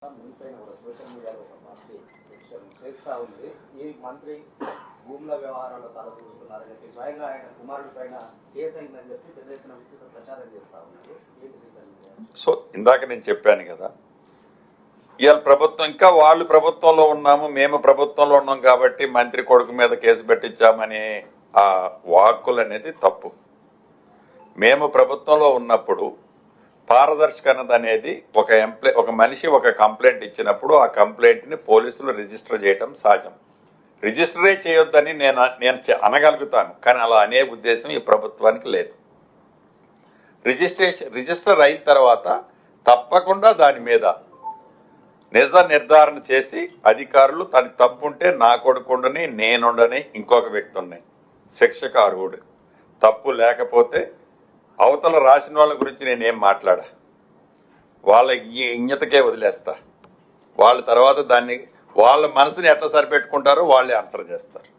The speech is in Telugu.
మునిపైన కూడా సోషల్ మీడియాలో ఒక మంత్రి చేస్తూ ఉంది. ఈ మంత్రి భూముల వ్యవహారాల్లో తలదూస్తున్నారని చెప్పి స్వయంగా ఆయన కుమారుడి పైన కేసు అయిందని చెప్పి పెద్ద ఎత్తున విస్తృత ప్రచారం చేస్తూ ఉన్నారు. సో ఇందాక నేను చెప్పాను కదా, ఇవాళ ప్రభుత్వం ఇంకా వాళ్ళు ప్రభుత్వంలో ఉన్నాము, మేము ప్రభుత్వంలో ఉన్నాం కాబట్టి మంత్రి కొడుకు మీద కేసు పెట్టించామని ఆ వాక్కులు అనేది తప్పు. మేము ప్రభుత్వంలో ఉన్నప్పుడు పారదర్శకత అనేది ఒక మనిషి ఒక కంప్లైంట్ ఇచ్చినప్పుడు ఆ కంప్లైంట్ ని పోలీసులు రిజిస్టర్ చేయడం సహజం. రిజిస్టరే చేయొద్దని నేను అనగలుగుతాను, కానీ అలా అనే ఉద్దేశం ఈ ప్రభుత్వానికి లేదు. రిజిస్టర్ అయిన తర్వాత తప్పకుండా దాని మీద నిజ నిర్ధారణ చేసి అధికారులు తన తప్పుంటే నా కొడుకుండని నేనుండని ఇంకొక వ్యక్తి ఉన్నాయి శిక్షకు అర్హుడు. తప్పు లేకపోతే అవతల రాసిన వాళ్ళ గురించి నేనేం మాట్లాడా, వాళ్ళ ఇజ్ఞతకే వదిలేస్తా. వాళ్ళ తర్వాత దాన్ని వాళ్ళ మనసుని ఎట్లా సరిపెట్టుకుంటారో వాళ్ళే ఆన్సర్ చేస్తారు.